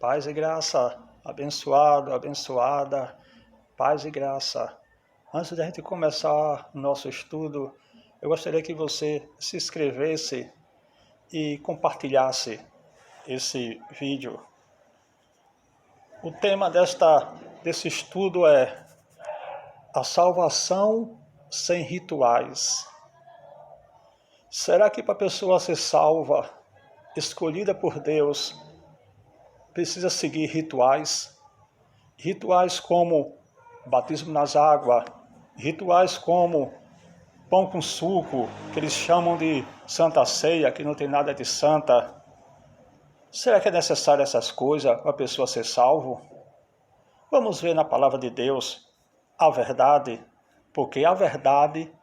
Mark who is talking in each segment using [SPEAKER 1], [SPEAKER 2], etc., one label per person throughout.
[SPEAKER 1] Paz e graça, abençoado, abençoada, paz e graça. Antes de a gente começar o nosso estudo, eu gostaria que você se inscrevesse e compartilhasse esse vídeo. O tema desse estudo é a salvação sem rituais. Será que para a pessoa ser salva, escolhida por Deus, precisa seguir rituais? Rituais como batismo nas águas, rituais como pão com suco, que eles chamam de Santa Ceia, que não tem nada de santa. Será que é necessário essas coisas para a pessoa ser salvo? Vamos ver na palavra de Deus a verdade, porque a verdade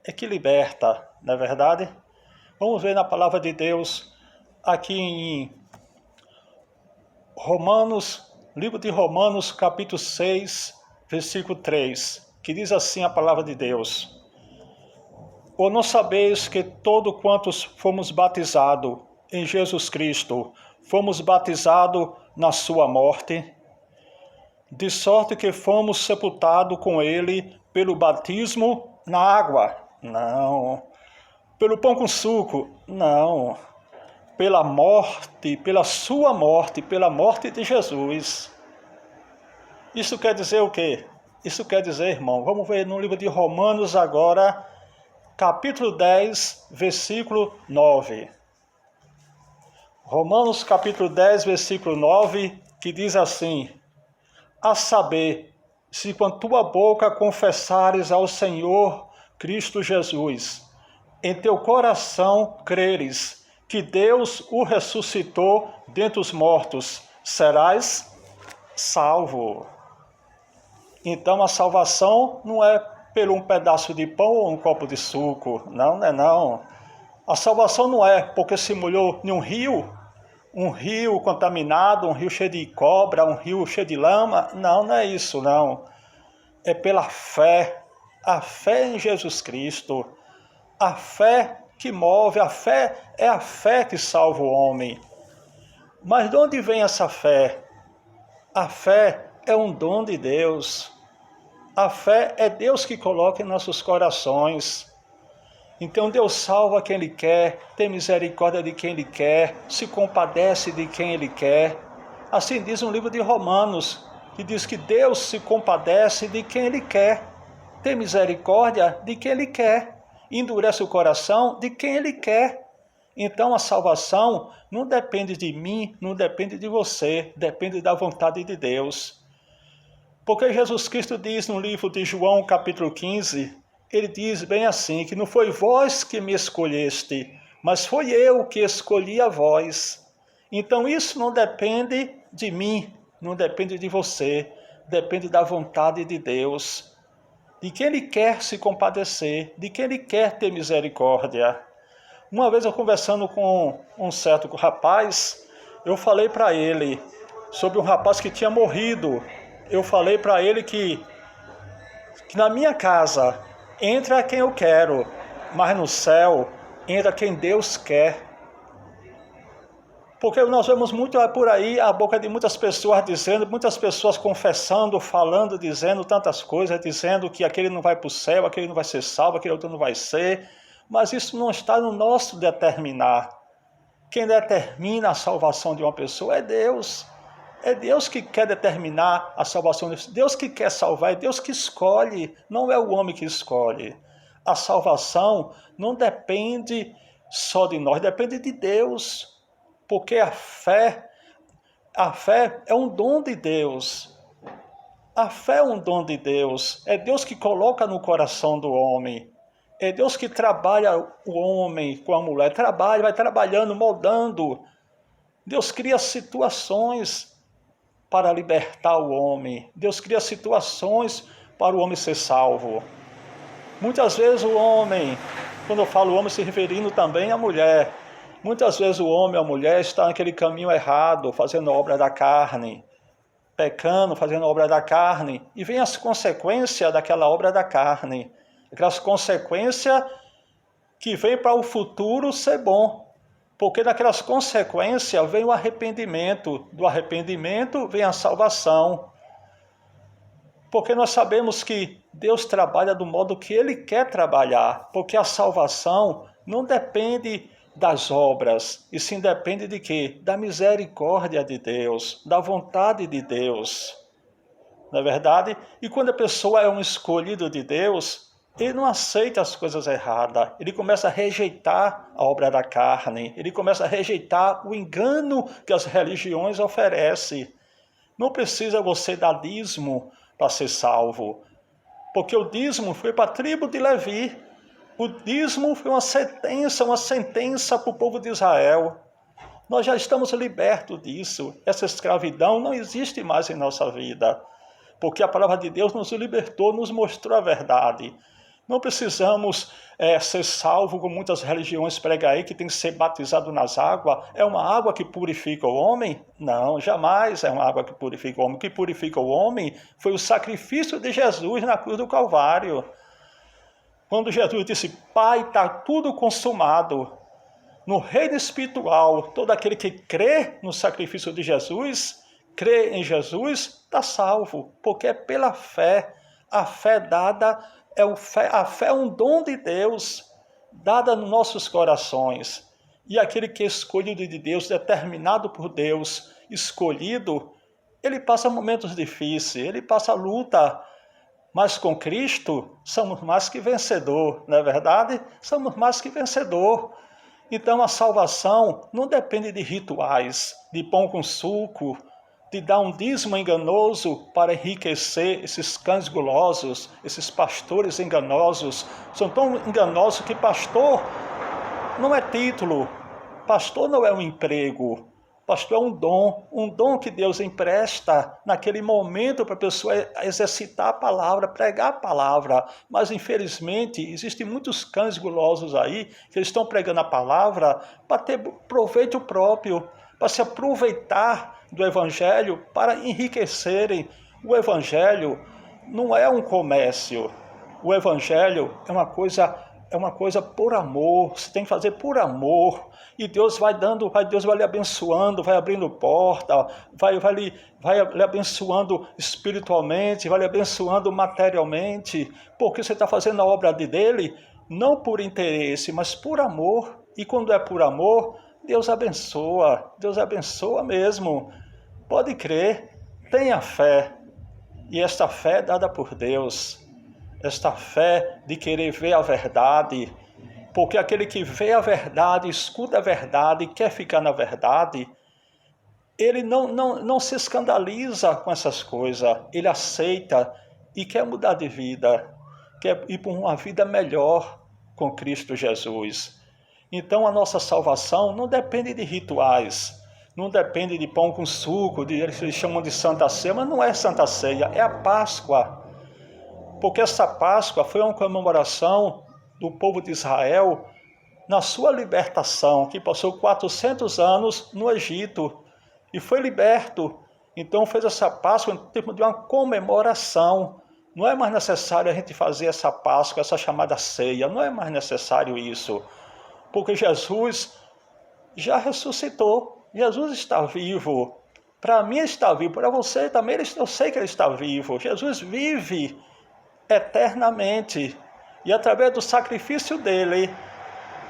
[SPEAKER 1] é que liberta, não é verdade? Vamos ver na palavra de Deus aqui em Romanos, livro de Romanos, capítulo 6, versículo 3, que diz assim a palavra de Deus: Ou não sabeis que todo quantos fomos batizados em Jesus Cristo, fomos batizados na sua morte? De sorte que fomos sepultados com ele pelo batismo na água? Não. Pelo pão com suco? Não. Pela morte, pela sua morte, pela morte de Jesus. Isso quer dizer o quê? Isso quer dizer, irmão, vamos ver no livro de Romanos agora, capítulo 10, versículo 9. Romanos capítulo 10, versículo 9, que diz assim: A saber, se com tua boca confessares ao Senhor Cristo Jesus, em teu coração creres que Deus o ressuscitou dentre os mortos, serás salvo. Então a salvação não é pelo um pedaço de pão ou um copo de suco, não é não. A salvação não é porque se molhou em um rio contaminado, um rio cheio de cobra, um rio cheio de lama, não é isso não. É pela fé, a fé em Jesus Cristo, a fé que move, a fé é a fé que salva o homem. Mas de onde vem essa fé? A fé é um dom de Deus. A fé é Deus que coloca em nossos corações. Então Deus salva quem Ele quer, tem misericórdia de quem Ele quer, se compadece de quem Ele quer. Assim diz um livro de Romanos, que diz que Deus se compadece de quem Ele quer, tem misericórdia de quem Ele quer, endurece o coração de quem Ele quer. Então a salvação não depende de mim, não depende de você, depende da vontade de Deus. Porque Jesus Cristo diz no livro de João, capítulo 15, ele diz bem assim, que não foi vós que me escolheste, mas foi eu que escolhi a vós. Então isso não depende de mim, não depende de você, depende da vontade de Deus, de quem Ele quer se compadecer, de quem Ele quer ter misericórdia. Uma vez eu conversando com um certo rapaz, eu falei para ele sobre um rapaz que tinha morrido. Eu falei para ele que na minha casa entra quem eu quero, mas no céu entra quem Deus quer. Porque nós vemos muito por aí a boca de muitas pessoas dizendo, muitas pessoas confessando, falando, dizendo tantas coisas, dizendo que aquele não vai para o céu, aquele não vai ser salvo, aquele outro não vai ser. Mas isso não está no nosso determinar. Quem determina a salvação de uma pessoa é Deus. É Deus que quer determinar a salvação. Deus que quer salvar, é Deus que escolhe, não é o homem que escolhe. A salvação não depende só de nós, depende de Deus. Porque a fé é um dom de Deus. A fé é um dom de Deus. É Deus que coloca no coração do homem. É Deus que trabalha o homem com a mulher. Vai trabalhando, moldando. Deus cria situações para libertar o homem. Deus cria situações para o homem ser salvo. Muitas vezes o homem, quando eu falo homem, se referindo também à mulher, muitas vezes o homem ou a mulher está naquele caminho errado, fazendo obra da carne, pecando, fazendo obra da carne, e vem as consequências daquela obra da carne, aquelas consequências que vêm para o futuro ser bom, Porque daquelas consequências vem o arrependimento, do arrependimento vem a salvação. Porque nós sabemos que Deus trabalha do modo que Ele quer trabalhar, porque a salvação não depende das obras, e sim depende de quê? Da misericórdia de Deus, da vontade de Deus. Não é verdade? E quando a pessoa é um escolhido de Deus, ele não aceita as coisas erradas, ele começa a rejeitar a obra da carne, ele começa a rejeitar o engano que as religiões oferecem. Não precisa você dar dízimo para ser salvo, porque o dízimo foi para a tribo de Levi. O dízimo foi uma sentença para o povo de Israel. Nós já estamos libertos disso. Essa escravidão não existe mais em nossa vida, porque a palavra de Deus nos libertou, nos mostrou a verdade. Não precisamos ser salvos, como muitas religiões pregam aí, que tem que ser batizado nas águas. É uma água que purifica o homem? Não, jamais é uma água que purifica o homem. O que purifica o homem foi o sacrifício de Jesus na cruz do Calvário. Quando Jesus disse, Pai, está tudo consumado. No reino espiritual, todo aquele que crê no sacrifício de Jesus, crê em Jesus, está salvo, porque é pela fé. A fé dada, a fé é um dom de Deus, dada nos nossos corações. E aquele que é escolhido de Deus, determinado por Deus, escolhido, ele passa momentos difíceis, ele passa luta, mas com Cristo somos mais que vencedor, não é verdade? Somos mais que vencedor. Então a salvação não depende de rituais, de pão com suco, de dar um dízimo enganoso para enriquecer esses cães gulosos, esses pastores enganosos. São tão enganosos que pastor não é título, pastor não é um emprego, pastor é um dom que Deus empresta naquele momento para a pessoa exercitar a palavra, pregar a palavra. Mas infelizmente existem muitos cães gulosos aí que eles estão pregando a palavra para ter proveito próprio, para se aproveitar do Evangelho para enriquecerem. O Evangelho não é um comércio. O Evangelho é uma coisa por amor. Você tem que fazer por amor. E Deus vai dando, Deus vai lhe abençoando, vai abrindo porta, vai lhe abençoando espiritualmente, vai lhe abençoando materialmente, porque você está fazendo a obra dele não por interesse, mas por amor. E quando é por amor, Deus abençoa mesmo. Pode crer, tenha fé. E esta fé é dada por Deus. Esta fé de querer ver a verdade. Porque aquele que vê a verdade, escuta a verdade, quer ficar na verdade, ele não se escandaliza com essas coisas. Ele aceita e quer mudar de vida. Quer ir para uma vida melhor com Cristo Jesus. Então a nossa salvação não depende de rituais, não depende de pão com suco, eles chamam de Santa Ceia, mas não é Santa Ceia, é a Páscoa. Porque essa Páscoa foi uma comemoração do povo de Israel na sua libertação, que passou 400 anos no Egito e foi liberto. Então fez essa Páscoa em termos de uma comemoração. Não é mais necessário a gente fazer essa Páscoa, essa chamada ceia, não é mais necessário isso. Porque Jesus já ressuscitou, Jesus está vivo. Para mim está vivo, para você também eu sei que ele está vivo. Jesus vive eternamente. E através do sacrifício dele,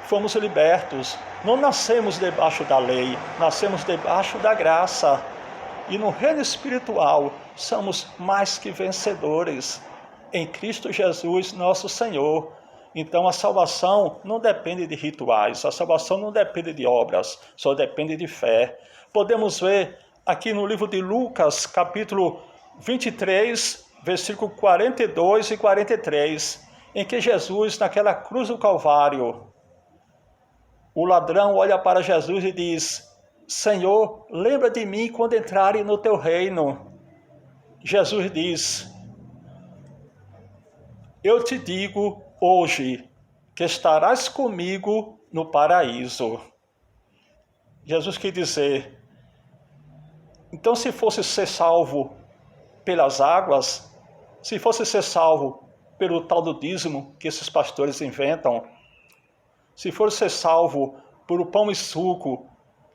[SPEAKER 1] fomos libertos. Não nascemos debaixo da lei, nascemos debaixo da graça. E no reino espiritual, somos mais que vencedores em Cristo Jesus, nosso Senhor. Então a salvação não depende de rituais, a salvação não depende de obras, só depende de fé. Podemos ver aqui no livro de Lucas, capítulo 23, versículo 42 e 43, em que Jesus, naquela cruz do Calvário, o ladrão olha para Jesus e diz: Senhor, lembra de mim quando entrarem no teu reino. Jesus diz: eu te digo hoje que estarás comigo no paraíso. Jesus quer dizer, então se fosse ser salvo pelas águas, se fosse ser salvo pelo tal do dízimo que esses pastores inventam, se fosse ser salvo por o pão e suco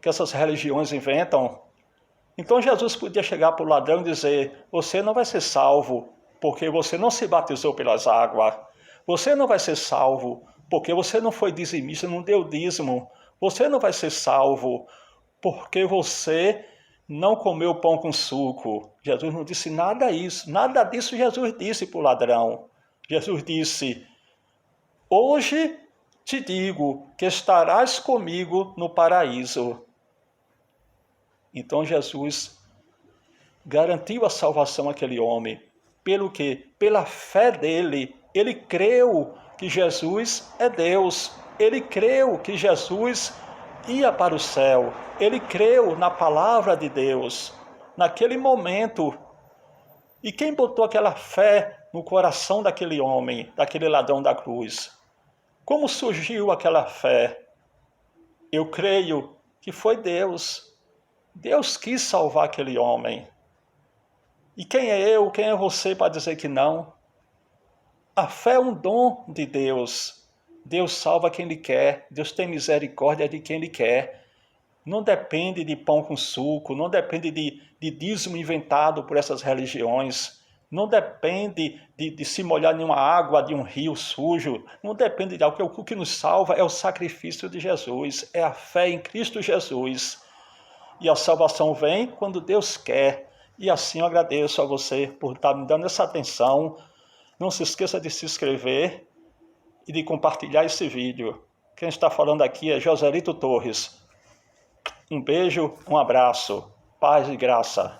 [SPEAKER 1] que essas religiões inventam. Então Jesus podia chegar para o ladrão e dizer: você não vai ser salvo porque você não se batizou pelas águas. Você não vai ser salvo porque você não foi dizimista, não deu dízimo. Você não vai ser salvo porque você não comeu pão com suco. Jesus não disse nada disso. Nada disso Jesus disse para o ladrão. Jesus disse: hoje te digo que estarás comigo no paraíso. Então Jesus garantiu a salvação àquele homem. Pelo quê? Pela fé dele. Ele creu que Jesus é Deus. Ele creu que Jesus ia para o céu. Ele creu na palavra de Deus. Naquele momento. E quem botou aquela fé no coração daquele homem, daquele ladrão da cruz? Como surgiu aquela fé? Eu creio que foi Deus. Deus quis salvar aquele homem. E quem é eu, quem é você para dizer que não? A fé é um dom de Deus. Deus salva quem Ele quer. Deus tem misericórdia de quem Ele quer. Não depende de pão com suco, não depende de dízimo inventado por essas religiões. Não depende de se molhar em uma água de um rio sujo. Não depende de algo. O que nos salva é o sacrifício de Jesus. É a fé em Cristo Jesus. E a salvação vem quando Deus quer. E assim eu agradeço a você por estar me dando essa atenção. Não se esqueça de se inscrever e de compartilhar esse vídeo. Quem está falando aqui é Joselito Torres. Um beijo, um abraço, paz e graça.